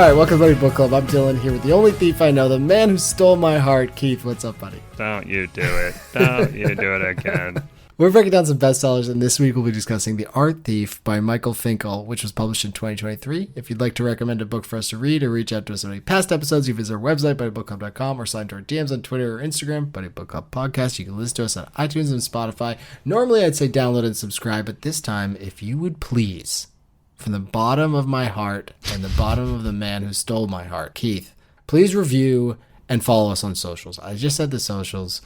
right, welcome to Buddy Book Club. I'm Dylan here with the only thief I know, the man who stole my heart. Keith, what's up, buddy? Don't you do it. Don't you do it again. We're breaking down some bestsellers, and this week we'll be discussing The Art Thief by Michael Finkel, which was published in 2023. If you'd like to recommend a book for us to read or reach out to us on any past episodes, you visit our website, buddybookclub.com, or slide to our DMs on Twitter or Instagram, Buddy Book Club Podcast. You can listen to us on iTunes and Spotify. Normally, I'd say download and subscribe, but this time, if you would please, from the bottom of my heart and the bottom of the man who stole my heart, Keith, please review and follow us on socials. I just said the socials.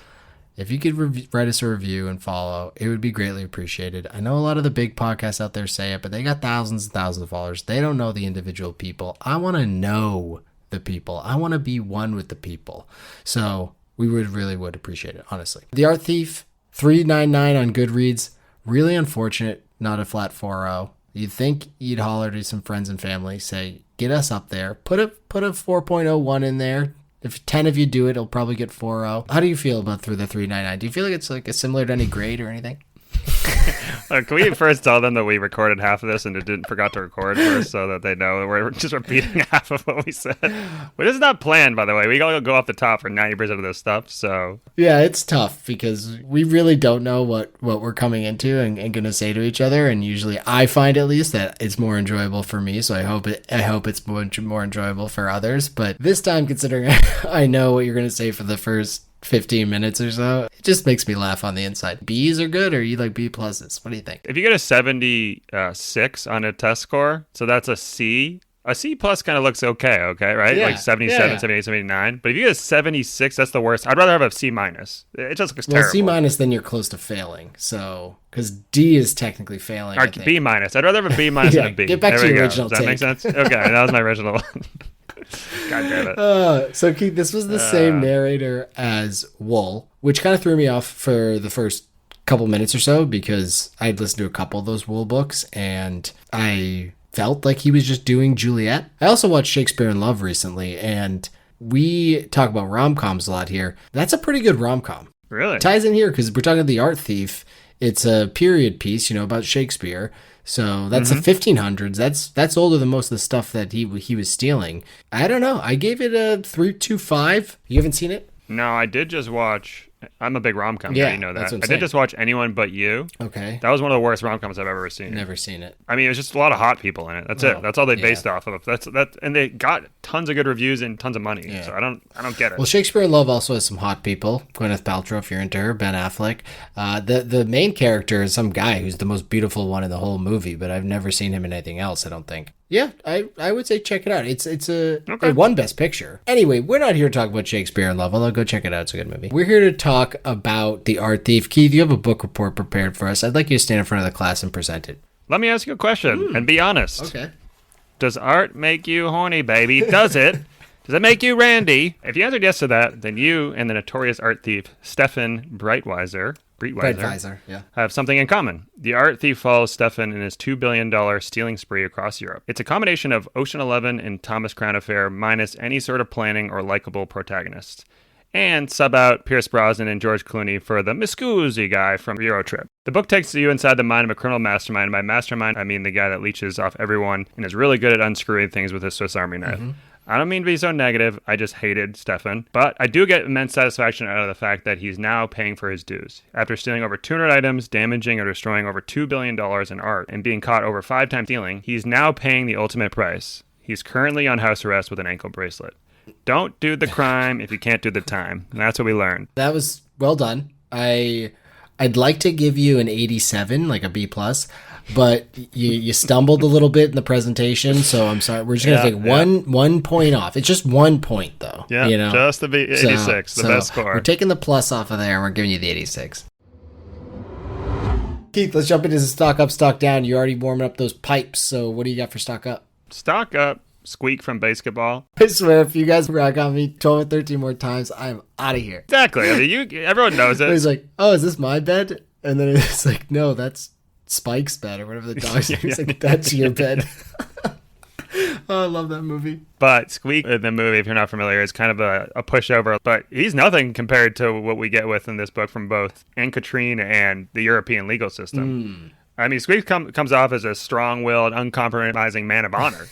If you could write us a review and follow, it would be greatly appreciated. I know a lot of the big podcasts out there say it, but they got thousands and thousands of followers. They don't know the individual people. I want to know the people. I want to be one with the people. So we really would appreciate it, honestly. The Art Thief, $3.99 on Goodreads. Really unfortunate, not a flat 4.0. You'd think you'd holler to some friends and family, say, get us up there. Put a 4.01 in there. If 10 of you do it, it'll probably get 4.0. How do you feel about through the 3.99? Do you feel like it's like similar to any grade or anything? Can we first tell them that we recorded half of this and forgot to record first so that they know we're just repeating half of what we said? But it's not planned, by the way. We all go off the top for 90% of this stuff, so... Yeah, it's tough because we really don't know what we're coming into and going to say to each other, and usually I find at least that it's more enjoyable for me, so I hope it's much more enjoyable for others. But this time, considering I know what you're going to say for the first 15 minutes or so, it just makes me laugh on the inside. B's are good, or you like B pluses? What do you think? If you get a 76 on a test score, so that's a C. A C plus kind of looks okay, right? Yeah, like 77, 78, 79. But if you get a 76, that's the worst. I'd rather have a C minus. It just looks terrible. C minus, then you're close to failing. So, because D is technically failing. Or B minus. I'd rather have a B minus than a B. Get back to your original take. Does that make sense? Okay, that was my original one. God damn it. So, Keith, this was the same narrator as Wool, which kind of threw me off for the first couple minutes or so because I'd listened to a couple of those Wool books and I felt like he was just doing Juliet. I also watched Shakespeare in Love recently, and we talk about rom-coms a lot here. That's a pretty good rom-com. Really? It ties in here because we're talking The Art Thief. It's a period piece, about Shakespeare. So that's the 1500s. That's older than most of the stuff that he was stealing. I don't know. I gave it a 3.25. You haven't seen it? No, I did just watch. I'm a big rom-com guy, you know that. I did just watch Anyone But You. Okay. That was one of the worst rom-coms I've ever seen. Never seen it. I mean, it was just a lot of hot people in it. That's it. That's all they based off of. And they got tons of good reviews and tons of money. Yeah. So I don't get it. Well, Shakespeare in Love also has some hot people. Gwyneth Paltrow, if you're into her, Ben Affleck. The main character is some guy who's the most beautiful one in the whole movie, but I've never seen him in anything else, I don't think. Yeah, I would say check it out. It won Best Picture. Anyway, we're not here to talk about Shakespeare in Love, although go check it out. It's a good movie. We're here to talk about The Art Thief. Keith, you have a book report prepared for us. I'd like you to stand in front of the class and present it. Let me ask you a question and be honest. Okay. Does art make you horny, baby? Does it? Does it make you Randy? If you answered yes to that, then you and the notorious art thief, Stéphane Breitwieser, yeah, have something in common. The Art Thief follows Stéphane in his $2 billion stealing spree across Europe. It's a combination of Ocean 11 and Thomas Crown Affair minus any sort of planning or likable protagonist. And sub out Pierce Brosnan and George Clooney for the Miscusi guy from Eurotrip. The book takes you inside the mind of a criminal mastermind. By mastermind, I mean the guy that leeches off everyone and is really good at unscrewing things with his Swiss Army knife. Mm-hmm. I don't mean to be so negative. I just hated Stéphane. But I do get immense satisfaction out of the fact that he's now paying for his dues. After stealing over 200 items, damaging or destroying over $2 billion in art, and being caught over 5 times stealing, he's now paying the ultimate price. He's currently on house arrest with an ankle bracelet. Don't do the crime if you can't do the time. And that's what we learned. That was well done. I'd like to give you an 87, like a B+. But you stumbled a little bit in the presentation, so I'm sorry. We're just going to take one point off. It's just 1 point, though. Yeah, just to be 86, the best score. We're taking the plus off of there, and we're giving you the 86. Keith, let's jump into the stock up, stock down. You're already warming up those pipes, so what do you got for stock up? Stock up, Squeak from Basketball. I swear, if you guys rock on me 12 or 13 more times, I'm out of here. Exactly. I mean, everyone knows it. He's like, oh, is this my bed? And then it's like, no, that's Spike's bed or whatever the dog's name is. Like, that's your bed. Oh, I love that movie. But Squeak in the movie, if you're not familiar, is kind of a pushover. But he's nothing compared to what we get with in this book from both Anne Katrine and the European legal system. I mean, Squeak comes off as a strong-willed, uncompromising man of honor.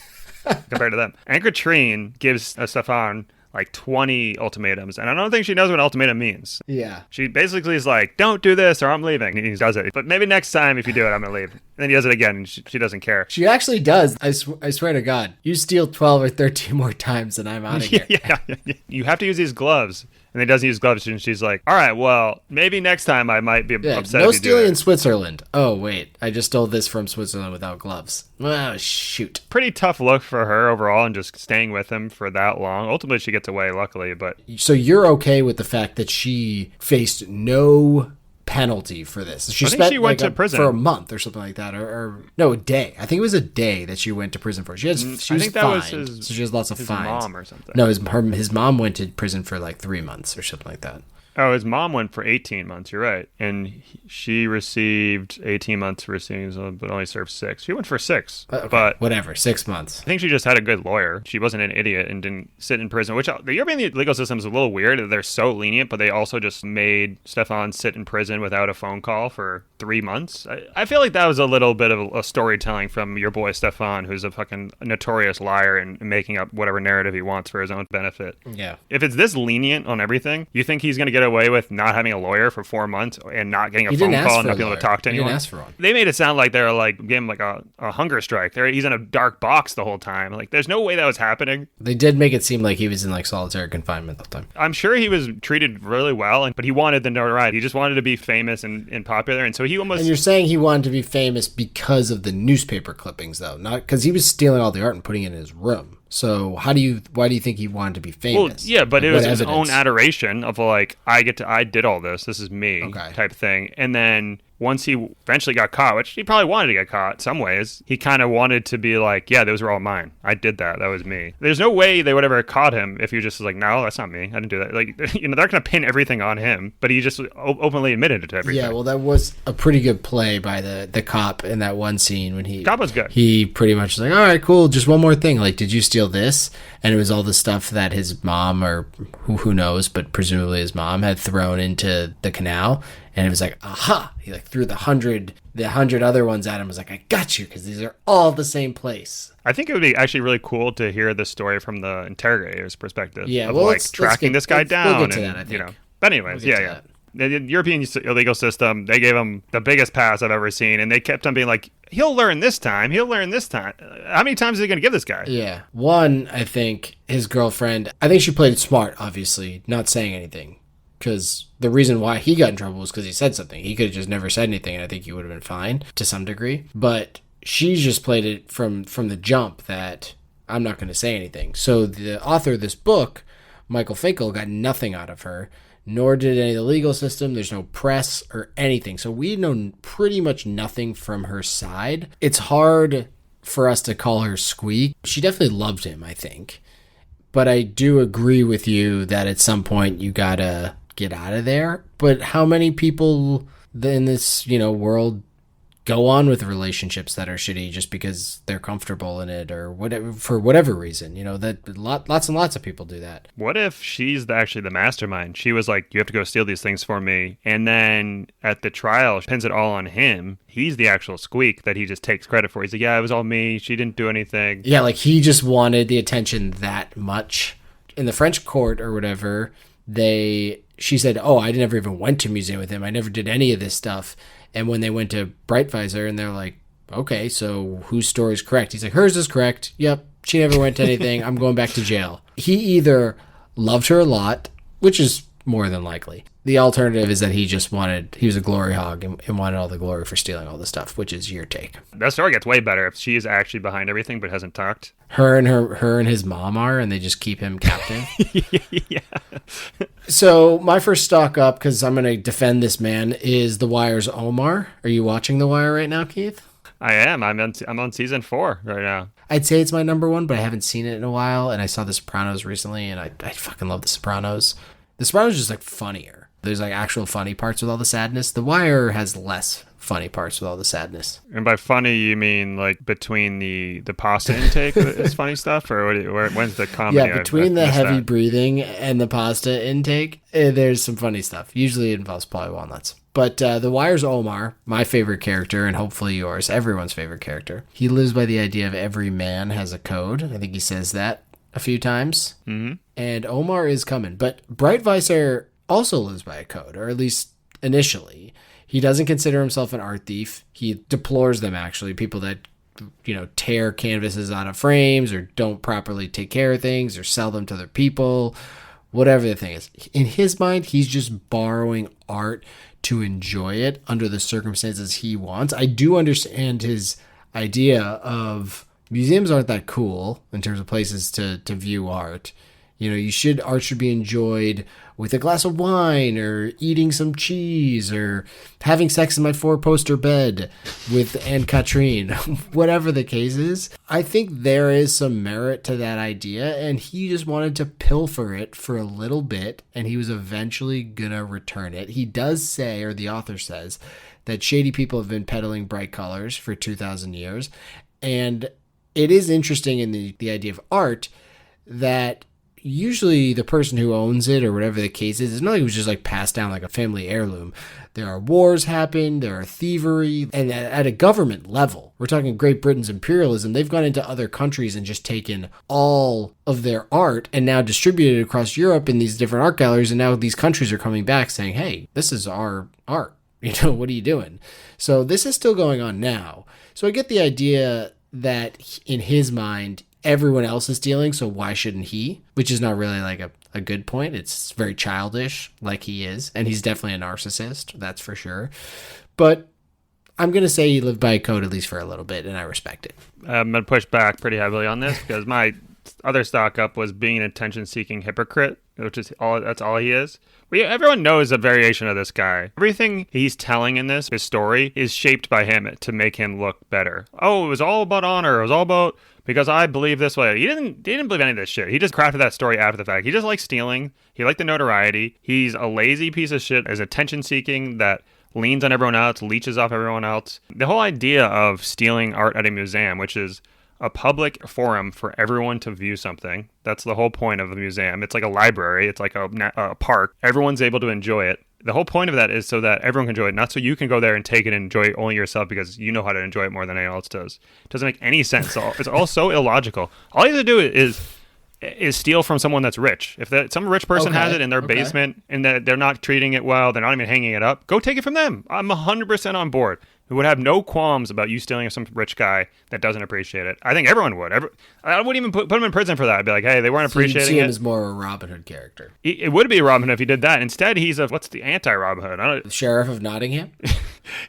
compared to them. And Katrine gives Stéphane like 20 ultimatums, and I don't think she knows what ultimatum means. Yeah. She basically is like, don't do this or I'm leaving. And he does it. But maybe next time if you do it, I'm going to leave. And then he does it again, and she doesn't care. She actually does. I swear to God. You steal 12 or 13 more times and I'm out of here. Yeah. You have to use these gloves. And he doesn't use gloves, and she's like, all right, well, maybe next time I might be upset no if you do stealing it. in Switzerland. Oh, wait. I just stole this from Switzerland without gloves. Oh, shoot. Pretty tough look for her overall and just staying with him for that long. Ultimately, she gets away, luckily, but... So you're okay with the fact that she faced no penalty for this? I think she went to prison for a month or something like that, or no, a day. I think it was a day that she went to prison for. She was fined, so she has lots of fines. His mom or something. No, his mom went to prison for like 3 months or something like that. Oh, his mom went for 18 months. You're right, and she received 18 months for receiving, but only served 6. She went for 6, Okay, but whatever, 6 months. I think she just had a good lawyer. She wasn't an idiot and didn't sit in prison. Which the European legal system is a little weird. They're so lenient, but they also just made Stéphane sit in prison without a phone call for 3 months. I feel like that was a little bit of a storytelling from your boy Stéphane, who's a fucking notorious liar and making up whatever narrative he wants for his own benefit. Yeah. If it's this lenient on everything, you think he's going to get away with not having a lawyer for 4 months and not getting a phone call and not being able to talk to anyone? He didn't ask for one. They made it sound like they're like giving him like a hunger strike. He's in a dark box the whole time. Like, there's no way that was happening. They did make it seem like he was in like solitary confinement the whole time. I'm sure he was treated really well, but he wanted the notoriety. He just wanted to be famous and popular, and so he almost... And you're saying he wanted to be famous because of the newspaper clippings, though, not because he was stealing all the art and putting it in his room. So why do you think he wanted to be famous? Well, yeah, but like, it was his own adoration of like, I did all this. This is me, okay, type thing. And then once he eventually got caught, which he probably wanted to get caught in some ways, he kind of wanted to be like, yeah, those were all mine. I did that. That was me. There's no way they would ever have caught him if he just was like, no, that's not me. I didn't do that. Like, they're not going to pin everything on him, but he just openly admitted it to everything. Yeah, well, that was a pretty good play by the cop in that one scene when he... Cop was good. He pretty much was like, all right, cool, just one more thing. Like, did you steal this? And it was all the stuff that his mom, or who knows, but presumably his mom, had thrown into the canal. And it was like, aha! He like threw the hundred other ones at him. Was like, I got you, because these are all the same place. I think it would be actually really cool to hear the story from the interrogator's perspective. Yeah, of well, like tracking this guy down. We'll get to that, I think. But anyways, yeah. The European legal system, they gave him the biggest pass I've ever seen, and they kept on being like, he'll learn this time. How many times is he going to give this guy? Yeah. One, I think his girlfriend, I think she played it smart, obviously, not saying anything. Because the reason why he got in trouble was because he said something. He could have just never said anything, and I think he would have been fine to some degree. But she just played it from the jump that I'm not going to say anything. So the author of this book, Michael Finkel, got nothing out of her, nor did any of the legal system. There's no press or anything. So we know pretty much nothing from her side. It's hard for us to call her squeak. She definitely loved him, I think. But I do agree with you that at some point you gotta get out of there. But how many people in this, world go on with relationships that are shitty just because they're comfortable in it, or whatever, for whatever reason? That lots and lots of people do that. What if she's actually the mastermind? She was like, you have to go steal these things for me, and then at the trial she pins it all on him. He's the actual squeak that he just takes credit for. He's like, yeah, it was all me, she didn't do anything. Yeah, like he just wanted the attention that much. In the French court or whatever, she said, oh, I never even went to a museum with him, I never did any of this stuff. And when they went to Breitwieser, and they're like, okay, so whose story is correct? He's like, hers is correct. Yep, she never went to anything. I'm going back to jail. He either loved her a lot, which is more than likely. The alternative is that he was a glory hog and wanted all the glory for stealing all the stuff, which is your take. That story gets way better if she is actually behind everything but hasn't talked. Her and his mom are, and they just keep him captive. Yeah. So my first stock up, because I'm going to defend this man, is The Wire's Omar. Are you watching The Wire right now, Keith? I am. I'm on season 4 right now. I'd say it's my number one, but I haven't seen it in a while. And I saw The Sopranos recently, and I fucking love The Sopranos. The Sopranos is just like funnier. There's like actual funny parts with all the sadness. The Wire has less funny parts with all the sadness. And by funny, you mean like between the pasta intake is funny stuff, or when's the comedy? Yeah, between the heavy breathing and the pasta intake, there's some funny stuff. Usually it involves probably walnuts. But The Wire's Omar, my favorite character, and hopefully yours, everyone's favorite character. He lives by the idea of every man has a code. I think he says that a few times. Mm-hmm. And Omar is coming. But Breitwieser also lives by a code, or at least initially. He doesn't consider himself an art thief. He deplores them, actually. People that, tear canvases out of frames or don't properly take care of things or sell them to other people, whatever the thing is. In his mind, he's just borrowing art to enjoy it under the circumstances he wants. I do understand his idea of museums aren't that cool in terms of places to view art. Art should be enjoyed with a glass of wine or eating some cheese or having sex in my 4-poster bed with Anne Katrine, whatever the case is. I think there is some merit to that idea, and he just wanted to pilfer it for a little bit, and he was eventually gonna return it. He does say, or the author says, that shady people have been peddling bright colors for 2,000 years, and it is interesting in the idea of art that usually the person who owns it or whatever the case is, it's not like it was just like passed down like a family heirloom. There are wars happen, there are thievery, and at a government level, we're talking Great Britain's imperialism, they've gone into other countries and just taken all of their art and now distributed it across Europe in these different art galleries, and now these countries are coming back saying, hey, this is our art. What are you doing? So this is still going on now. So I get the idea that in his mind, everyone else is stealing, so why shouldn't he? Which is not really like a good point. It's very childish, like he is. And he's definitely a narcissist, that's for sure. But I'm going to say he lived by a code at least for a little bit, and I respect it. I'm going to push back pretty heavily on this because my other stock up was being an attention-seeking hypocrite, which is that's all he is. Everyone knows a variation of this guy. Everything he's telling in his story is shaped by him to make him look better. Oh, it was all about honor. It was all about because I believe this way. He didn't believe any of this shit. He just crafted that story after the fact. He just likes stealing. He liked the notoriety. He's a lazy piece of shit, is attention-seeking that leans on everyone else, leeches off everyone else. The whole idea of stealing art at a museum, which is a public forum for everyone to view something. That's the whole point of the museum. It's like a library. It's like a park. Everyone's able to enjoy it. The whole point of that is so that everyone can enjoy it, not so you can go there and take it and enjoy it only yourself because you know how to enjoy it more than anyone else does. It doesn't make any sense. It's all so illogical. All you have to do is steal from someone that's rich. If some rich person has it in their basement and that they're not treating it well, they're not even hanging it up, go take it from them. I'm 100% on board. Who would have no qualms about you stealing some rich guy that doesn't appreciate it. I think everyone would. I wouldn't even put him in prison for that. I'd be like, hey, they weren't appreciating it. So you see him as more a Robin Hood character. It would be Robin Hood if he did that. Instead, he's what's the anti-Robin Hood? The Sheriff of Nottingham?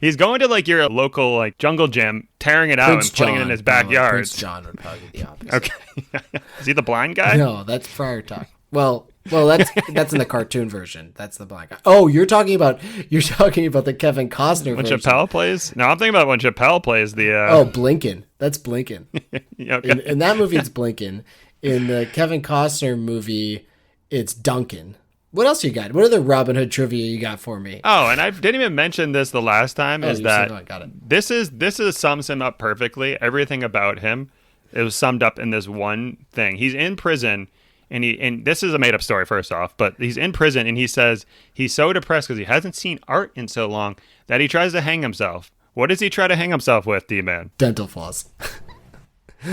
He's going to your local jungle gym, tearing it out and putting it in his backyard. Prince John would probably be the opposite. Okay. Is he the blind guy? No, that's Friar Tuck. Well, that's in the cartoon version. That's the black guy. Oh, you're talking about the Kevin Costner when version. Chappelle plays? No, I'm thinking about when Chappelle plays the. Blinken. That's Blinken. Okay. In that movie, it's Blinken. In the Kevin Costner movie, it's Duncan. What else you got? What other Robin Hood trivia you got for me? Oh, and I didn't even mention this the last time. Is that I got it. This sums him up perfectly. Everything about him is summed up in this one thing. He's in prison. And this is a made-up story, first off, but he's in prison, and he says he's so depressed because he hasn't seen art in so long that he tries to hang himself. What does he try to hang himself with, D-Man? Dental floss.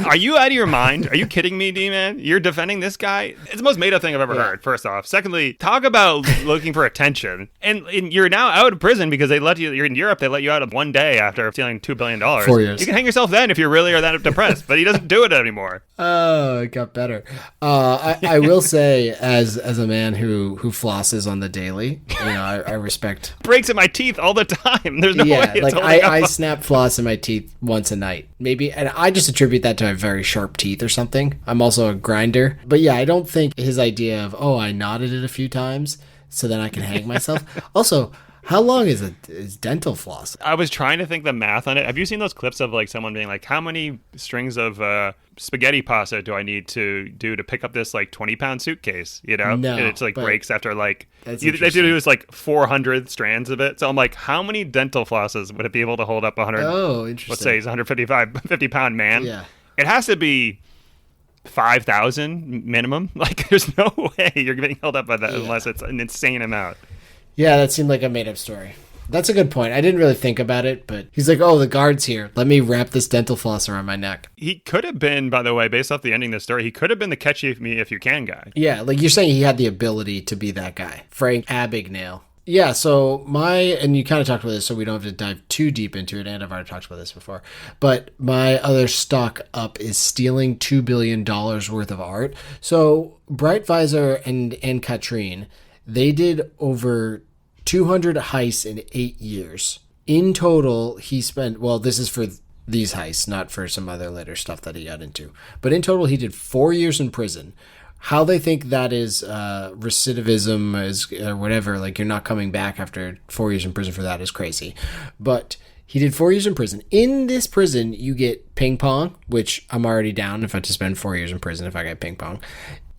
Are you out of your mind? Are you kidding me, D-Man? You're defending this guy? It's the most made-up thing I've ever heard, first off. Secondly, talk about looking for attention. And you're now out of prison because you're in Europe, they let you out of one day after stealing $2 billion. 4 years. You can hang yourself then if you really are that depressed, but he doesn't do it anymore. Oh, it got better. I will say, as a man who flosses on the daily, I respect. Breaks in my teeth all the time. There's no way. Like I snap floss in my teeth once a night, maybe, and I just attribute that to my very sharp teeth or something. I'm also a grinder, but yeah, I don't think his idea of I knotted it a few times so then I can hang myself. Also, how long is dental floss? I was trying to think the math on it. Have you seen those clips of someone being like, how many strings of spaghetti pasta do I need to do to pick up this 20-pound suitcase? No, and it's breaks after they do this 400 strands of it. So I'm like, how many dental flosses would it be able to hold up 100? Oh, interesting. Let's say he's a 50-pound man. Yeah, it has to be 5,000 minimum. There's no way you're getting held up by that unless it's an insane amount. Yeah, that seemed like a made-up story. That's a good point. I didn't really think about it, but he's like, oh, the guard's here. Let me wrap this dental floss around my neck. He could have been, by the way, based off the ending of the story, he could have been the catch me if you can guy. Yeah, like you're saying he had the ability to be that guy. Frank Abagnale. Yeah, so and you kind of talked about this, so we don't have to dive too deep into it, and I've already talked about this before, but my other stock up is stealing $2 billion worth of art. So Breitwieser and Katrine, they did over 200 heists in 8 years. In total, he spent, well, this is for these heists, not for some other later stuff that he got into, but in total, he did 4 years in prison. How they think that is recidivism is or whatever, like you're not coming back after 4 years in prison for that is crazy. But he did 4 years in prison. In this prison, you get ping pong, which I'm already down if I had to spend 4 years in prison if I got ping pong.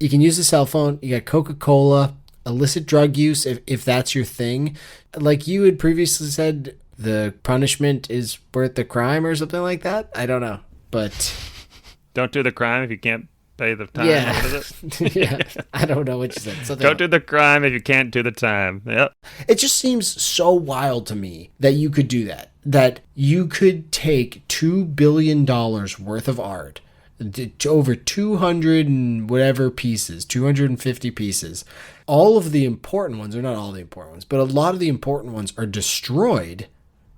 You can use a cell phone. You got Coca-Cola, illicit drug use if that's your thing. Like you had previously said, the punishment is worth the crime or something like that. I don't know, but don't do the crime if you can't pay the time. Yeah. What is it? Yeah. I don't know what you said. Something Don't do the crime if you can't do the time. Yep. It just seems so wild to me that you could do that. That you could take $2 billion worth of art, to over 200 and whatever pieces, 250 pieces. All of the important ones, or not all the important ones, but a lot of the important ones are destroyed.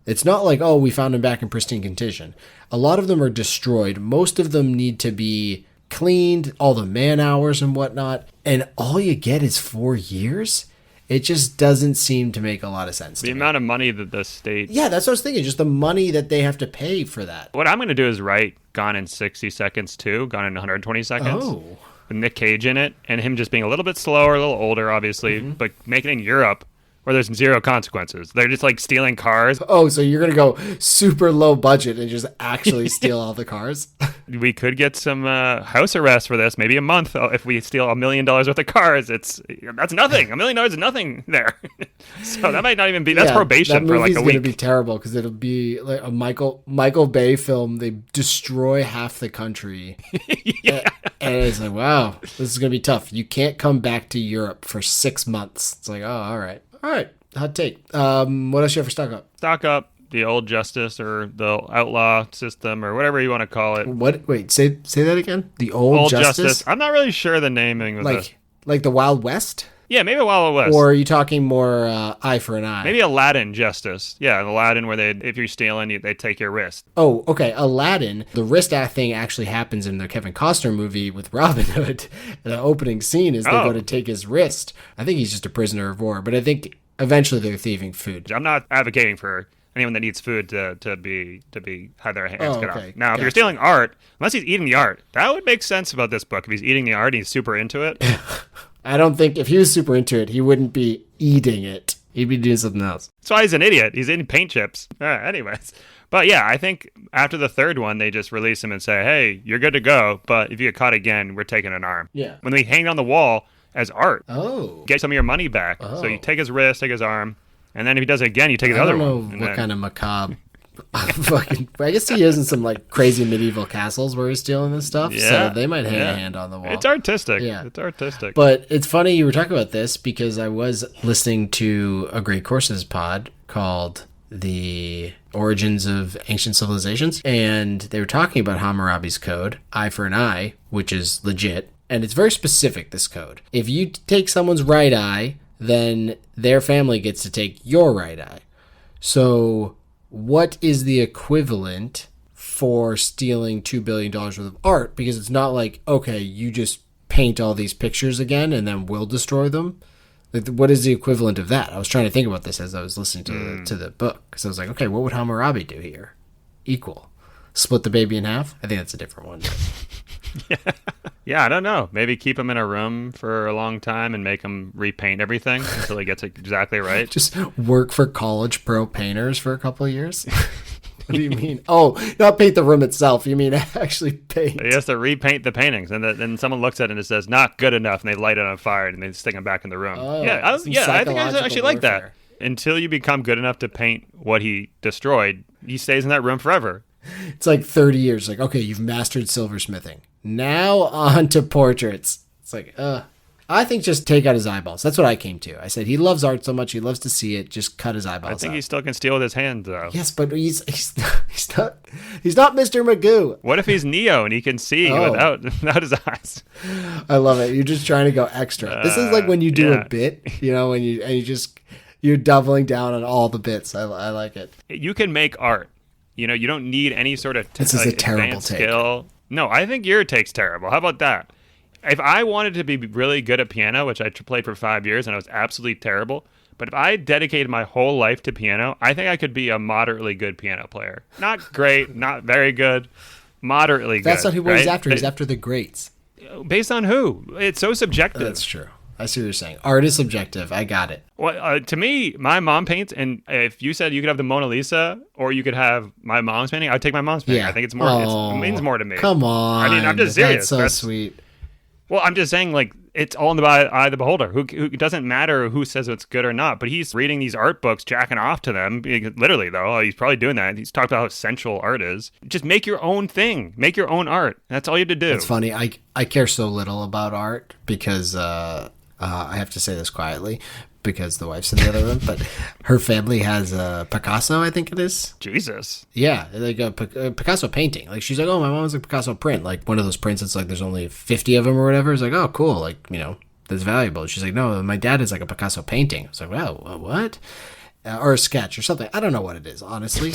It's not like, oh, we found them back in pristine condition. A lot of them are destroyed. Most of them need to be cleaned, all the man hours and whatnot, and all you get is 4 years? It just doesn't seem to make a lot of sense. The amount of money that the state... Yeah, that's what I was thinking, just the money that they have to pay for that. What I'm going to do is write Gone in 60 Seconds 2, Gone in 120 Seconds. Oh. With Nick Cage in it, and him just being a little bit slower, a little older, obviously, but make it in Europe, where there's zero consequences. They're just like stealing cars. Oh, so you're going to go super low budget and just actually steal all the cars? We could get some house arrest for this, maybe a month if we steal $1 million worth of cars. That's nothing. $1 million is nothing there. So that might not even be. That's probation for like a week. That movie's going to be terrible because it'll be like a Michael Bay film. They destroy half the country. Yeah. And it's like, wow, this is going to be tough. You can't come back to Europe for 6 months. It's like, oh, all right. All right. Hot take. What else you have for stock up? Stock up. The old justice or the outlaw system or whatever you want to call it. What? Wait, say that again. The old justice? I'm not really sure the naming of like the Wild West. Yeah, maybe Wild West. Or are you talking more eye for an eye? Maybe Aladdin justice. Yeah, Aladdin where if you're stealing, they take your wrist. Oh, okay. Aladdin. The wrist thing actually happens in the Kevin Costner movie with Robin Hood. The opening scene is they go to take his wrist. I think he's just a prisoner of war, but I think eventually they're thieving food. I'm not advocating for anyone that needs food to have their hands cut off. Now, if you're stealing art, unless he's eating the art, that would make sense about this book. If he's eating the art and he's super into it. I don't think if he was super into it, he wouldn't be eating it. He'd be doing something else. That's why he's an idiot. He's eating paint chips. Anyways. But yeah, I think after the third one, they just release him and say, hey, you're good to go. But if you get caught again, we're taking an arm. Yeah. When they hang it on the wall as art. Oh. Get some of your money back. Oh. So you take his wrist, take his arm. And then if he does it again, you take the other one. I don't know what kind of macabre. I guess he is in some like crazy medieval castles where he's stealing this stuff. Yeah, so they might hang a hand on the wall. It's artistic. Yeah. It's artistic. But it's funny you were talking about this because I was listening to a Great Courses pod called The Origins of Ancient Civilizations. And they were talking about Hammurabi's code, eye for an eye, which is legit. And it's very specific, this code. If you take someone's right eye, then their family gets to take your right eye. So what is the equivalent for stealing $2 billion worth of art? Because it's not like, okay, you just paint all these pictures again and then we'll destroy them. Like, what is the equivalent of that? I was trying to think about this as I was listening to the book. Because I was like, okay, what would Hammurabi do here? Equal. Split the baby in half? I think that's a different one. Yeah, I don't know. Maybe keep him in a room for a long time and make him repaint everything until he gets it exactly right. Just work for college pro painters for a couple of years? What do you mean? Oh, not paint the room itself. You mean actually paint? He has to repaint the paintings, and then someone looks at it and it says, not good enough, and they light it on fire and they stick him back in the room. Oh, I think I actually like that. Until you become good enough to paint what he destroyed, he stays in that room forever. It's like 30 years. Like, okay, you've mastered silversmithing. Now on to portraits. It's like, I think just take out his eyeballs. That's what I came to. I said he loves art so much, he loves to see it. Just cut his eyeballs out. I think he still can steal with his hand, though. Yes, but he's not Mr. Magoo. What if he's Neo and he can see without his eyes? I love it. You're just trying to go extra. This is like when you do a bit, when you're doubling down on all the bits. I like it. You can make art. You don't need any sort of this is a terrible take. Skill. No, I think your take's terrible. How about that? If I wanted to be really good at piano, which I played for 5 years and I was absolutely terrible, but if I dedicated my whole life to piano, I think I could be a moderately good piano player. Not great, not very good, moderately good. That's not who he's after. He's after the greats. Based on who? It's so subjective. That's true. I see what you're saying. Art is subjective. I got it. Well, to me, my mom paints, and if you said you could have the Mona Lisa or you could have my mom's painting, I'd take my mom's painting. Yeah. I think it's more. It means more to me. Come on. I mean, I'm just serious. That's so sweet. Well, I'm just saying, like, it's all in the eye of the beholder. It doesn't matter who says it's good or not, but he's reading these art books, jacking off to them. Literally, though, he's probably doing that. He's talked about how essential art is. Just make your own thing. Make your own art. That's all you have to do. It's funny. I care so little about art because I have to say this quietly because the wife's in the other room, but her family has a Picasso, I think it is. Jesus. Yeah, like a Picasso painting. Like, she's like, oh, my mom has a Picasso print. Like, one of those prints, it's like there's only 50 of them or whatever. It's like, oh, cool. Like, that's valuable. She's like, no, my dad is like a Picasso painting. I was like, wow, what? Or a sketch or something. I don't know what it is, honestly.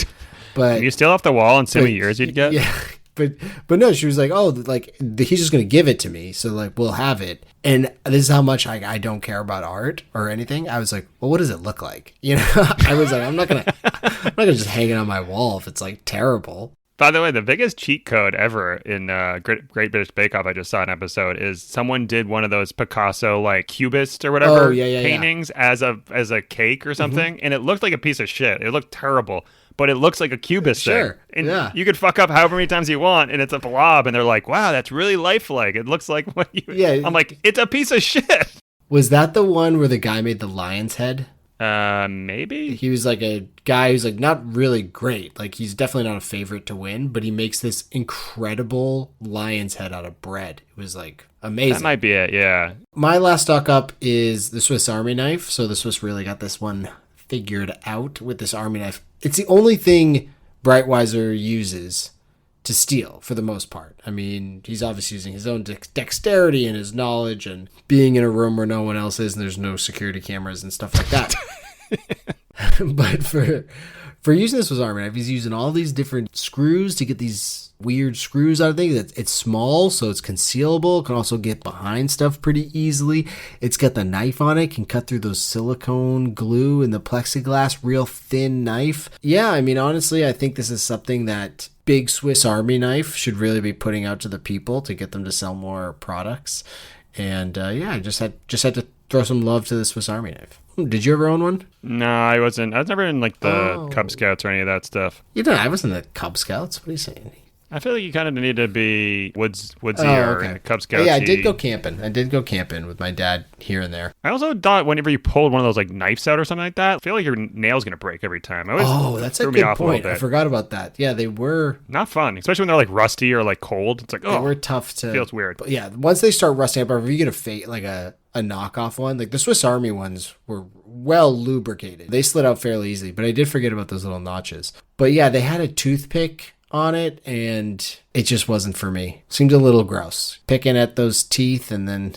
But you still off the wall and see how many years you'd get? Yeah. But no, she was like, oh, like, he's just going to give it to me. So, like, we'll have it. And this is how much I don't care about art or anything. I was like, well, what does it look like? I was like, I'm not going to just hang it on my wall if it's, like, terrible. By the way, the biggest cheat code ever in Great British Bake Off, I just saw an episode, is someone did one of those Picasso, like, cubist or whatever paintings as a cake or something. And it looked like a piece of shit. It looked terrible. But it looks like a cubist thing. And you could fuck up however many times you want, and it's a blob, and they're like, wow, that's really lifelike. It looks like what you... Yeah. I'm like, it's a piece of shit. Was that the one where the guy made the lion's head? Maybe. He was like a guy who's like not really great. Like, he's definitely not a favorite to win, but he makes this incredible lion's head out of bread. It was like amazing. That might be it, yeah. My last stock up is the Swiss Army knife. So the Swiss really got this one figured out with this Army knife. It's the only thing Breitwieser uses to steal for the most part. I mean, he's obviously using his own dexterity and his knowledge and being in a room where no one else is and there's no security cameras and stuff like that. But for using this Swiss Army knife, he's using all these different screws to get these weird screws out of things. It's small, so it's concealable. It can also get behind stuff pretty easily. It's got the knife on it, can cut through those silicone glue and the plexiglass, real thin knife. Yeah, I mean, honestly, I think this is something that big Swiss Army knife should really be putting out to the people to get them to sell more products. And I just had to throw some love to the Swiss Army knife. Did you ever own one? No, I wasn't. I was never in like the Cub Scouts or any of that stuff. I wasn't at Cub Scouts. What are you saying? I feel like you kind of need to be woodsy or Cub Scouts. Yeah, I did go camping with my dad here and there. I also thought whenever you pulled one of those like knives out or something like that, I feel like your nail's gonna break every time. That's a good point. I forgot about that. Yeah, they were not fun, especially when they're like rusty or like cold. It's like they were tough to. Feels weird. But yeah, once they start rusting up, or if you get a knockoff one, like the Swiss Army ones were well lubricated. They slid out fairly easily, but I did forget about those little notches. But yeah, they had a toothpick on it and it just wasn't for me. Seemed a little gross. Picking at those teeth and then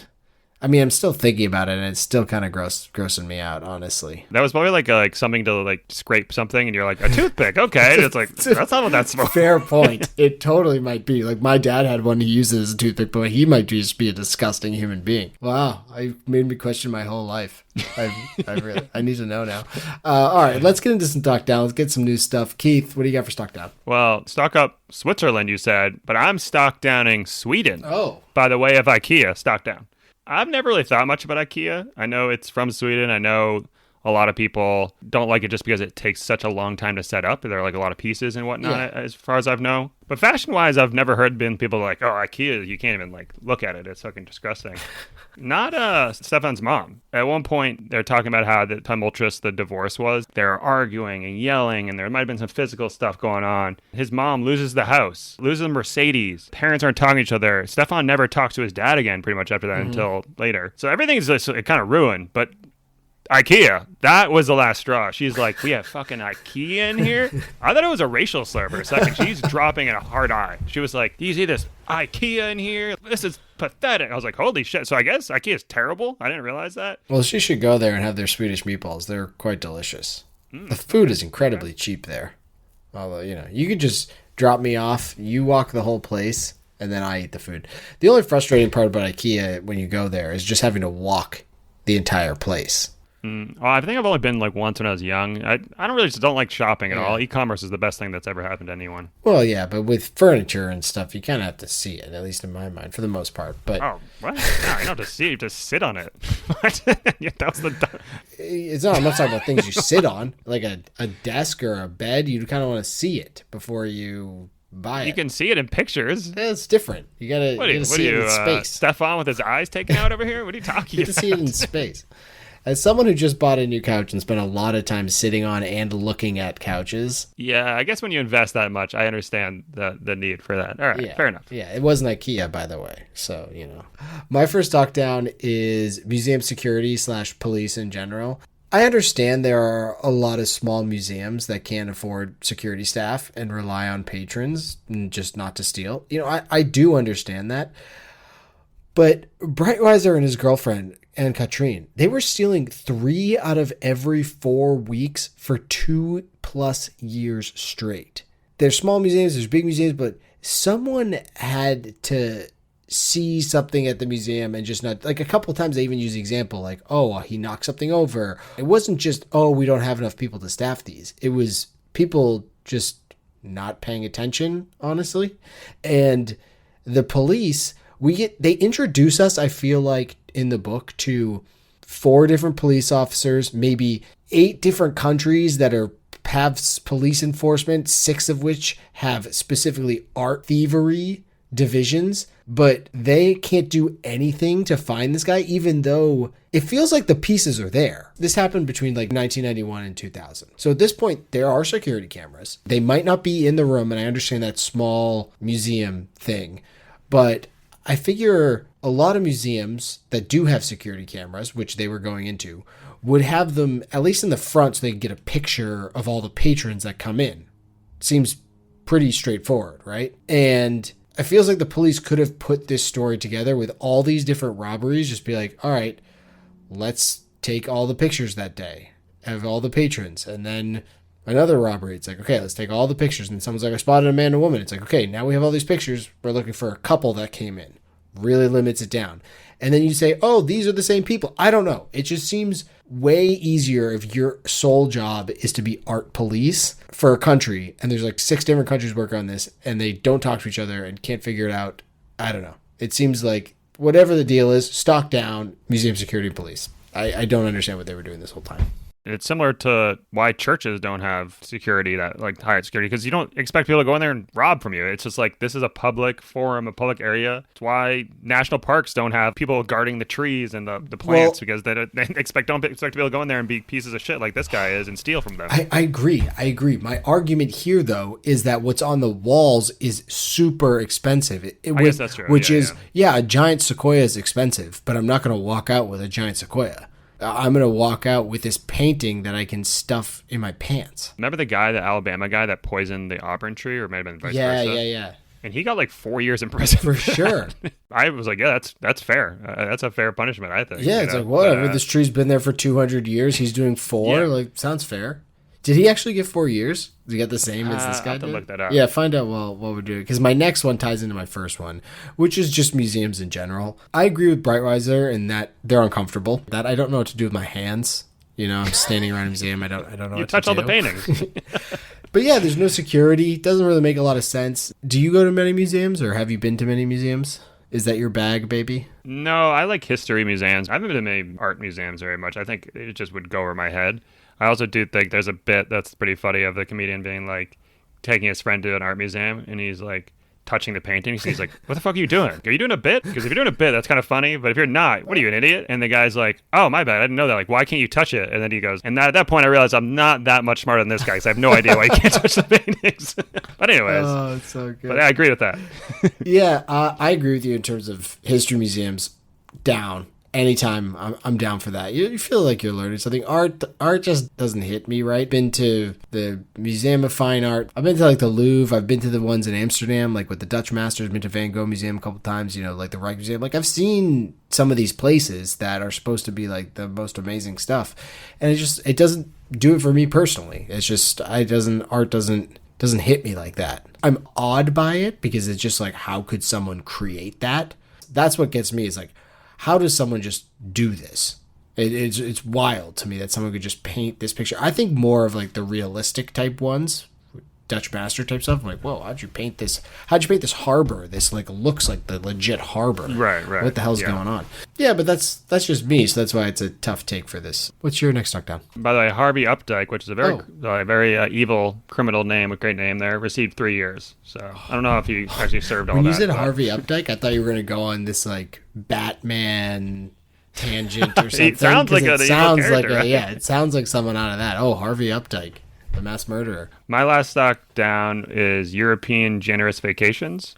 I mean, I'm still thinking about it, and it's still kind of grossing me out, honestly. That was probably like something to like scrape something, and you're like, a toothpick, okay. And it's like, that's not what that's for. Fair point. It totally might be. Like, my dad had one, he used it as a toothpick, but he might just be a disgusting human being. Wow, I made me question my whole life. I need to know now. All right, let's get into some stock down. Let's get some new stuff. Keith, what do you got for stock down? Well, stock up Switzerland, you said, but I'm stock downing Sweden. Oh. By the way of IKEA, stock down. I've never really thought much about IKEA. I know it's from Sweden. I know A lot of people don't like it just because it takes such a long time to set up. There are like a lot of pieces and whatnot, as far as I've known. But fashion-wise, I've never heard people like, oh, IKEA, you can't even like look at it. It's fucking disgusting. Not Stéphane's mom. At one point, they're talking about how tumultuous the divorce was. They're arguing and yelling, and there might have been some physical stuff going on. His mom loses the house, loses a Mercedes. Parents aren't talking to each other. Stéphane never talks to his dad again pretty much after that until later. So everything's just kind of ruined, but IKEA, that was the last straw. She's like, we have fucking IKEA in here? I thought it was a racial slur for a second. She's dropping in a hard eye. She was like, do you see this IKEA in here? This is pathetic. I was like, holy shit. So I guess IKEA is terrible? I didn't realize that. Well, she should go there and have their Swedish meatballs. They're quite delicious. The food is incredibly cheap there. Although, you could just drop me off, you walk the whole place, and then I eat the food. The only frustrating part about IKEA when you go there is just having to walk the entire place. Oh, I think I've only been like once when I was young. I don't like shopping at all. E-commerce is the best thing that's ever happened to anyone. Well, yeah, but with furniture and stuff, you kind of have to see it, at least in my mind, for the most part. But what? No, you don't have to see it. You just sit on it. What? Yeah, that was It's not. I'm not talking about things you sit on, like a desk or a bed. You kind of want to see it before you buy it. You can see it in pictures. Yeah, it's different. You gotta see it in space. Stéphane with his eyes taken out over here? What are you talking about? You get to see it in space. As someone who just bought a new couch and spent a lot of time sitting on and looking at couches. Yeah, I guess when you invest that much, I understand the need for that. All right, fair enough. Yeah, it wasn't IKEA, by the way. So, My first talk down is museum security / police in general. I understand there are a lot of small museums that can't afford security staff and rely on patrons just not to steal. I do understand that. But Breitwieser and his girlfriend, and Katrine, they were stealing 3 out of every 4 weeks for 2+ years straight. There's small museums, there's big museums, but someone had to see something at the museum and just not, like a couple of times they even use the example like, oh, he knocked something over. It wasn't just, oh, we don't have enough people to staff these. It was people just not paying attention, honestly. And the police, they introduce us, I feel like, in the book to 4 different police officers, maybe 8 different countries that have police enforcement, 6 of which have specifically art thievery divisions, but they can't do anything to find this guy, even though it feels like the pieces are there. This happened between like 1991 and 2000. So at this point, there are security cameras. They might not be in the room, and I understand that small museum thing, but I figure a lot of museums that do have security cameras, which they were going into, would have them at least in the front so they can get a picture of all the patrons that come in. Seems pretty straightforward, right? And it feels like the police could have put this story together with all these different robberies, just be like, all right, let's take all the pictures that day of all the patrons. And then another robbery, it's like, okay, let's take all the pictures. And someone's like, I spotted a man and a woman. It's like, okay, now we have all these pictures. We're looking for a couple that came in. Really limits it down. And then you say, oh, these are the same people. I don't know. It just seems way easier if your sole job is to be art police for a country. And there's like 6 different countries working on this and they don't talk to each other and can't figure it out. I don't know. It seems like whatever the deal is, stock down, museum security police. I don't understand what they were doing this whole time. It's similar to why churches don't have security, that like higher security, because you don't expect people to go in there and rob from you. It's just like, this is a public forum, a public area. It's why national parks don't have people guarding the trees and the plants, because they don't expect people to go in there and be pieces of shit like this guy is and steal from them. I agree. My argument here, though, is that what's on the walls is super expensive. I guess that's true. Which a giant sequoia is expensive, but I'm not going to walk out with a giant sequoia. I'm going to walk out with this painting that I can stuff in my pants. Remember the Alabama guy that poisoned the Auburn tree, or maybe vice versa? Yeah. And he got like 4 years in prison. For sure. I was like, yeah, that's fair. That's a fair punishment, I think. Yeah, it's like, whatever. This tree's been there for 200 years. He's doing 4. Yeah. Like, sounds fair. Did he actually get 4 years? Did he get the same as this guy I'll have to did? look that up. Yeah, find out while we're doing it. Because my next one ties into my first one, which is just museums in general. I agree with Breitwieser in that they're uncomfortable. That I don't know what to do with my hands. I'm standing around a museum. I don't know what to do. You touch all the paintings. But yeah, there's no security. Doesn't really make a lot of sense. Do you go to many museums, or have you been to many museums? Is that your bag, baby? No, I like history museums. I haven't been to many art museums very much. I think it just would go over my head. I also do think there's a bit that's pretty funny of the comedian being like taking his friend to an art museum and he's like touching the paintings. He's like, what the fuck are you doing? Are you doing a bit? Because if you're doing a bit, that's kind of funny. But if you're not, what are you, an idiot? And the guy's like, oh, my bad. I didn't know that. Like, why can't you touch it? And then he goes, and at that point, I realized I'm not that much smarter than this guy because I have no idea why he can't touch the paintings. But anyways. Oh, it's so good. But I agree with that. Yeah, I agree with you in terms of history museums. Down. Anytime, I'm down for that. You feel like you're learning something. Art just doesn't hit me right. Been to the Museum of Fine Art. I've been to like the Louvre. I've been to the ones in Amsterdam, like with the Dutch masters. Been to Van Gogh Museum a couple times. You know, like the Reich Museum. Like I've seen some of these places that are supposed to be like the most amazing stuff, and it doesn't do it for me personally. It's just art doesn't hit me like that. I'm awed by it because it's just like, how could someone create that? That's what gets me. Is like, how does someone just do this? It's wild to me that someone could just paint this picture. I think more of like the realistic type ones, Dutch master type stuff. I'm like, whoa, how'd you paint this? How'd you paint this harbor? This like looks like the legit harbor. Right. What the hell's going on? Yeah, but that's just me, so that's why it's a tough take for this. What's your next knockdown? By the way, Harvey Updike, which is a very evil criminal name, a great name there, received 3 years. So I don't know if he actually served all that. When you said Harvey Updike, I thought you were going to go on this like Batman tangent or something. It sounds like an evil character, right? Yeah, it sounds like someone out of that. Oh, Harvey Updike, the mass murderer. My last stock down is European generous vacations.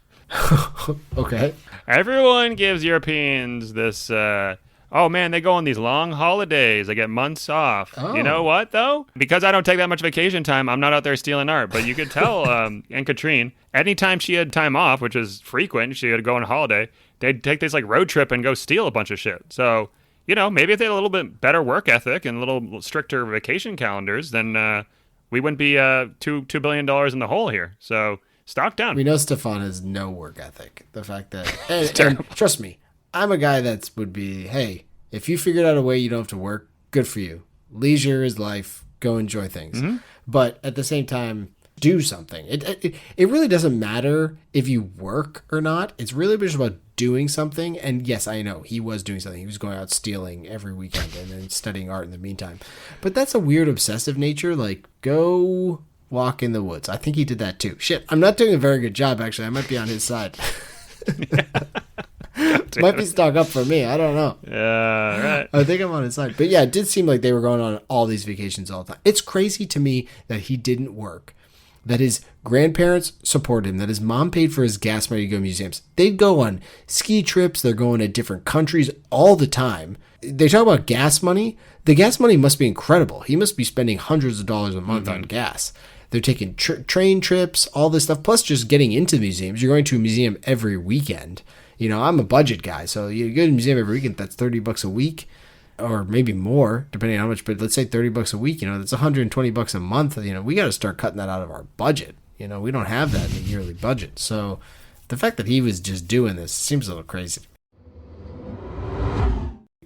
Okay. Everyone gives Europeans this, oh man, they go on these long holidays. They get months off. Oh. You know what, though? Because I don't take that much vacation time, I'm not out there stealing art. But you could tell, Aunt Katrine, anytime she had time off, which was frequent, she would go on holiday, they'd take this like road trip and go steal a bunch of shit. So, you know, maybe if they had a little bit better work ethic and a little stricter vacation calendars, then we wouldn't be $2 billion in the hole here. So stock down. We know Stéphane has no work ethic. The fact that, and trust me, I'm a guy that would be, hey, if you figured out a way you don't have to work, good for you. Leisure is life. Go enjoy things. Mm-hmm. But at the same time, do something. It really doesn't matter if you work or not. It's really just about doing something. And yes, I know he was doing something. He was going out stealing every weekend and then studying art in the meantime. But that's a weird obsessive nature. Like, go walk in the woods. I think he did that too. Shit, I'm not doing a very good job, actually. I might be on his side. Might be stock up for me. I don't know. Yeah, right. I think I'm on his side. But yeah, it did seem like they were going on all these vacations all the time. It's crazy to me that he didn't work, that his grandparents supported him, that his mom paid for his gas money to go to museums. They'd go on ski trips. They're going to different countries all the time. They talk about gas money. The gas money must be incredible. He must be spending hundreds of dollars a month on gas. They're taking train trips, all this stuff, plus just getting into museums. You're going to a museum every weekend. You know, I'm a budget guy, so you go to a museum every weekend, that's $30 a week, or maybe more, depending on how much, but let's say $30 a week, you know, that's $120 a month. You know, we got to start cutting that out of our budget. You know, we don't have that in the yearly budget. So the fact that he was just doing this seems a little crazy.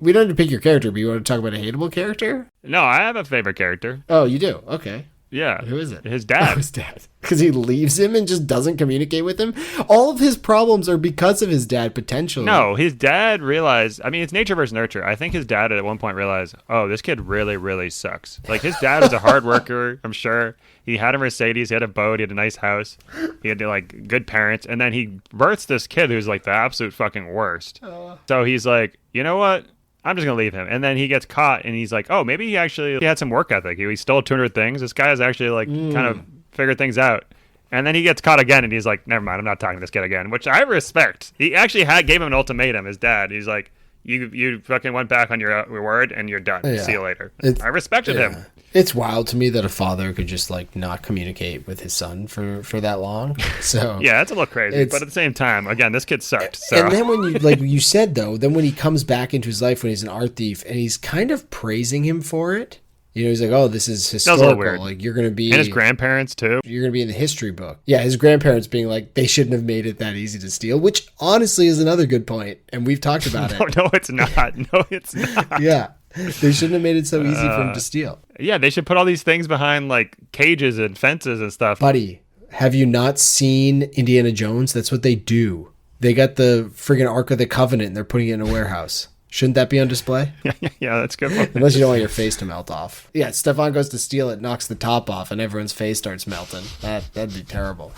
We don't have to pick your character, but you want to talk about a hateable character? No, I have a favorite character. Oh, you do? Okay. Yeah. Who is it? His dad. Oh, his dad. Because he leaves him and just doesn't communicate with him? All of his problems are because of his dad, potentially. No, his dad realized, I mean, it's nature versus nurture. I think his dad at one point realized, oh, this kid really, really sucks. Like, his dad was a hard worker, I'm sure. He had a Mercedes, he had a boat, he had a nice house. He had, like, good parents. And then he births this kid who's, like, the absolute fucking worst. So he's like, you know what? I'm just going to leave him. And then he gets caught and he's like, oh, maybe he had some work ethic. He stole 200 things. This guy has actually like kind of figured things out. And then he gets caught again and he's like, never mind, I'm not talking to this kid again, which I respect. He actually gave him an ultimatum, his dad. He's like, you fucking went back on your word and you're done. Yeah. See you later. I respected him. It's wild to me that a father could just like not communicate with his son for that long. So yeah, it's a little crazy, but at the same time, again, this kid sucked. So. And then when you like you said though, then when he comes back into his life when he's an art thief and he's kind of praising him for it. You know, he's like, "Oh, this is historical. Like you're going to be," and his grandparents too. You're going to be in the history book. Yeah, his grandparents being like, they shouldn't have made it that easy to steal, which honestly is another good point, and we've talked about it. No, it's not. No, it's not. Yeah, they shouldn't have made it so easy for him to steal. Yeah, they should put all these things behind like cages and fences and stuff. Buddy, have you not seen Indiana Jones? That's what they do. They got the friggin' Ark of the Covenant and they're putting it in a warehouse. Shouldn't that be on display? Yeah, that's a good one. Unless you don't want your face to melt off. Yeah, Stéphane goes to steal it, knocks the top off, and everyone's face starts melting. That'd be terrible.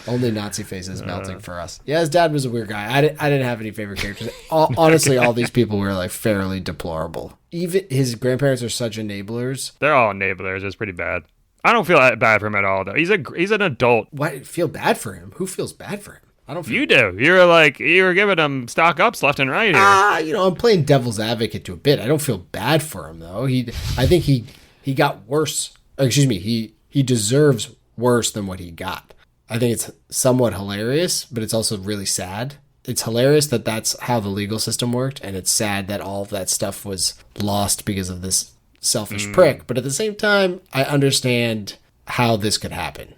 Only Nazi faces melting for us. Yeah, his dad was a weird guy. I didn't have any favorite characters. Honestly, all these people were like fairly deplorable. Even his grandparents are such enablers. They're all enablers. It's pretty bad. I don't feel that bad for him at all, though. He's an adult. Why feel bad for him? Who feels bad for him? I don't feel You do. You were giving him stock ups left and right here. I'm playing devil's advocate to a bit. I don't feel bad for him though. I think he got worse. Or excuse me, he deserves worse than what he got. I think it's somewhat hilarious, but it's also really sad. It's hilarious that that's how the legal system worked, and it's sad that all of that stuff was lost because of this selfish prick. But at the same time, I understand how this could happen.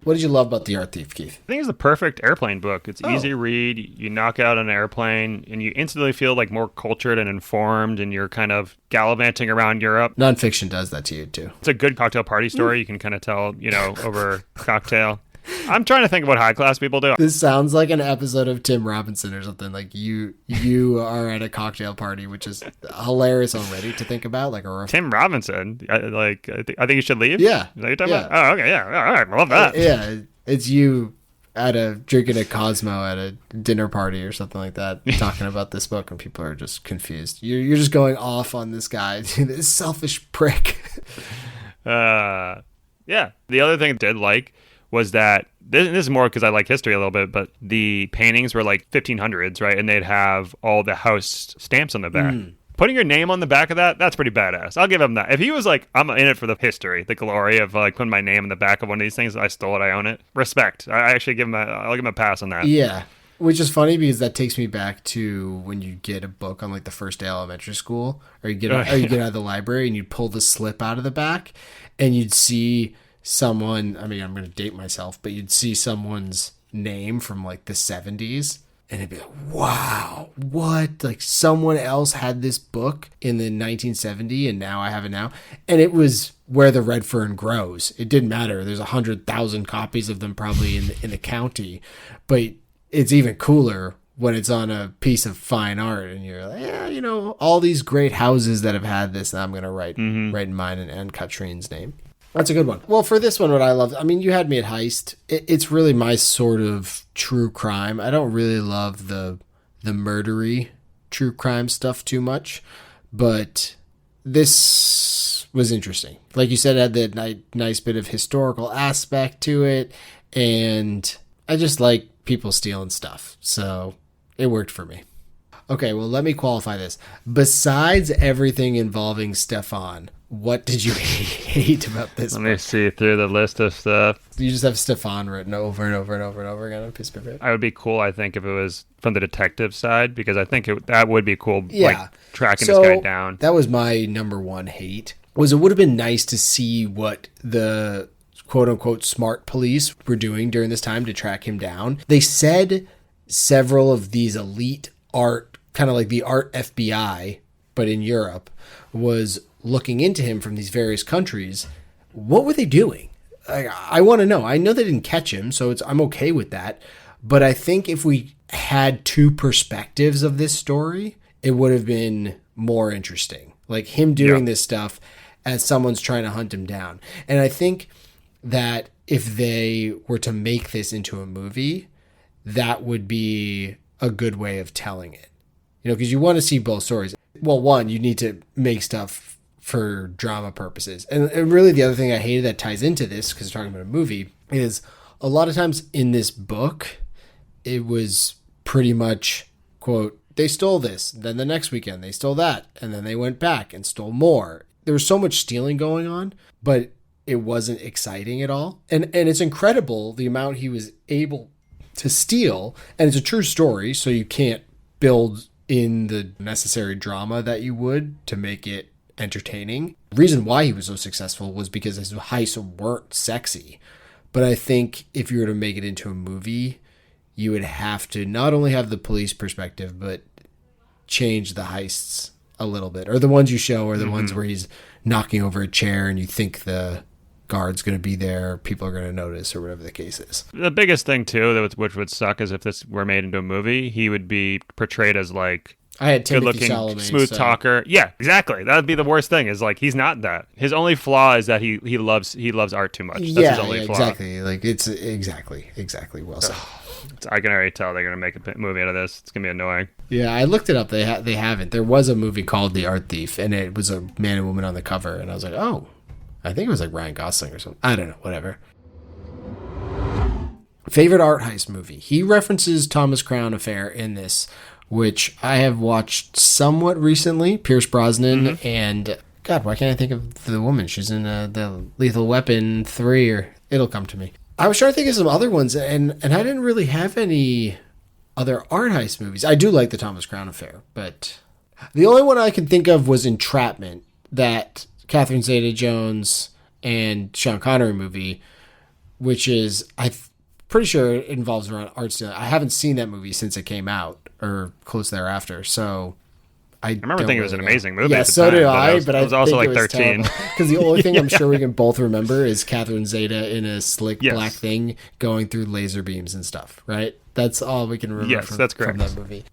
What did you love about The Art Thief, Keith? I think it's the perfect airplane book. It's easy to read. You knock out an airplane, and you instantly feel like more cultured and informed, and you're kind of gallivanting around Europe. Nonfiction does that to you, too. It's a good cocktail party story. You can kind of tell, over cocktail. I'm trying to think of what high-class people do. This sounds like an episode of Tim Robinson or something. Like you are at a cocktail party, which is hilarious already to think about. Like Tim Robinson? I think you should leave? Yeah. Is that what you're talking about? Oh, okay, yeah. All right, I love that. Yeah, it's you drinking a Cosmo at a dinner party or something like that, talking about this book, and people are just confused. You're just going off on this guy, this selfish prick. Yeah. The other thing I did like was that this is more because I like history a little bit, but the paintings were like 1500s, right? And they'd have all the house stamps on the back. Putting your name on the back of that's pretty badass. I'll give him that. If he was like, I'm in it for the history, the glory of like putting my name on the back of one of these things, I stole it, I own it. Respect. I actually I'll give him a pass on that. Yeah. Which is funny because that takes me back to when you get a book on like the first day of elementary school, or you get out of the library and you pull the slip out of the back and you'd see someone, I'm going to date myself, but you'd see someone's name from like the 70s and it'd be like, wow, what? Like someone else had this book in the 1970 and now I have it now. And it was Where the Red Fern Grows. It didn't matter. There's 100,000 copies of them probably in the county, but it's even cooler when it's on a piece of fine art and you're like, yeah, all these great houses that have had this, and I'm going to write in mine and Katrine's name. That's a good one. Well, for this one, what I love, you had me at Heist. It's really my sort of true crime. I don't really love the murdery true crime stuff too much, but this was interesting. Like you said, it had that nice bit of historical aspect to it, and I just like people stealing stuff, so it worked for me. Okay, well, let me qualify this. Besides everything involving Stéphane, what did you hate about this book? Let me see through the list of stuff. You just have Stéphane written over and over and over and over again on a piece of paper. I would be cool, I think, if it was from the detective side, because I think that would be cool, like tracking this guy down. That was my number one hate, was it would have been nice to see what the quote-unquote smart police were doing during this time to track him down. They said several of these elite art, kind of like the art FBI, but in Europe, was looking into him from these various countries. What were they doing? I want to know. I know they didn't catch him, so I'm okay with that. But I think if we had two perspectives of this story, it would have been more interesting. Like him doing this stuff as someone's trying to hunt him down. And I think that if they were to make this into a movie, that would be a good way of telling it. Because you want to see both stories. Well, one, you need to make stuff for drama purposes. And really the other thing I hated that ties into this, because we're talking about a movie, is a lot of times in this book, it was pretty much, quote, they stole this, then the next weekend they stole that, and then they went back and stole more. There was so much stealing going on, but it wasn't exciting at all. And it's incredible the amount he was able to steal, and it's a true story, so you can't build in the necessary drama that you would to make it entertaining. The reason why he was so successful was because his heists weren't sexy. But I think if you were to make it into a movie, you would have to not only have the police perspective, but change the heists a little bit. Or the ones you show are the ones where he's knocking over a chair and you think the guard's going to be there, people are going to notice, or whatever the case is. The biggest thing, too, which would suck, is if this were made into a movie, he would be portrayed as, like, I had Timothy good-looking, Chalamet, smooth talker. Yeah, exactly. That would be the worst thing. Is like he's not that. His only flaw is that he loves art too much. That's his only flaw. Exactly. Like it's exactly well said. I can already tell they're gonna make a movie out of this. It's gonna be annoying. Yeah, I looked it up. They haven't. There was a movie called The Art Thief, and it was a man and woman on the cover, and I was like, oh, I think it was like Ryan Gosling or something. I don't know. Whatever. Favorite art heist movie. He references Thomas Crown Affair in this, which I have watched somewhat recently. Pierce Brosnan and God, why can't I think of the woman? She's in the Lethal Weapon 3, or it'll come to me. I was trying to think of some other ones, and I didn't really have any other art heist movies. I do like the Thomas Crown Affair, but the only one I can think of was Entrapment, that Catherine Zeta-Jones and Sean Connery movie, which is pretty sure it involves around art stealing. I haven't seen that movie since it came out or close thereafter, so I remember thinking it was an amazing movie. Yeah, at the so time, did I. But I was also like 13. Because the only thing I'm sure we can both remember is Catherine Zeta in a slick black thing going through laser beams and stuff. Right? That's all we can remember. Yes, that's correct. From that movie.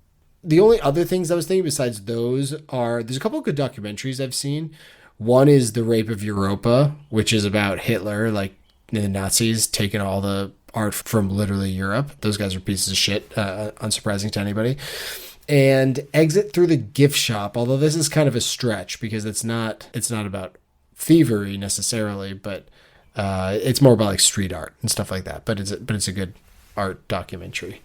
The only other things I was thinking besides those are there's a couple of good documentaries I've seen. One is The Rape of Europa, which is about Hitler, like the Nazis taking all the art from literally Europe. Those guys are pieces of shit, unsurprising to anybody. And Exit Through the Gift Shop, although this is kind of a stretch because it's not about thievery necessarily, but it's more about like street art and stuff like that. But it's a good art documentary.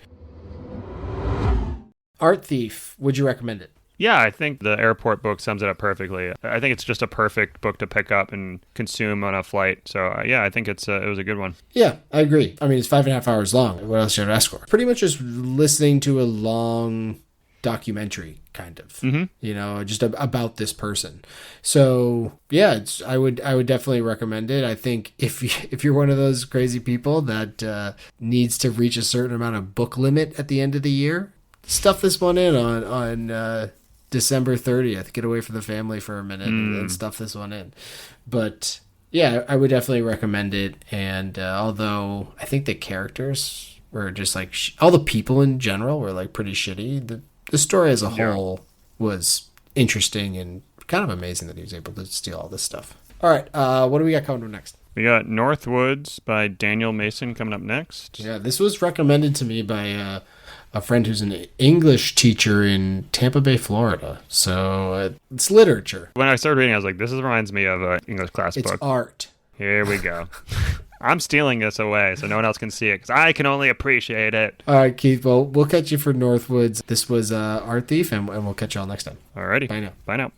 Art Thief, would you recommend it? Yeah, I think the airport book sums it up perfectly. I think it's just a perfect book to pick up and consume on a flight. So, yeah, I think it was a good one. Yeah, I agree. I mean, it's 5.5 hours long. What else should I ask for? Pretty much just listening to a long documentary, kind of, you know, just about this person. So, yeah, I would definitely recommend it. I think if you're one of those crazy people that needs to reach a certain amount of book limit at the end of the year, stuff this one in on December 30th. Get away from the family for a minute and stuff this one in. But yeah, I would definitely recommend it. And although I think the characters were just like all the people in general were like pretty shitty, the story as a whole was interesting and kind of amazing that he was able to steal all this stuff. All right, what do we got coming up next? We got Northwoods by Daniel Mason coming up next. Yeah, this was recommended to me by a friend who's an English teacher in Tampa Bay, Florida. So it's literature. When I started reading, I was like, this reminds me of an English class book. It's art. Here we go. I'm stealing this away so no one else can see it because I can only appreciate it. All right, Keith. Well, we'll catch you for Northwoods. This was Art Thief, and we'll catch you all next time. Alrighty. Bye now. Bye now.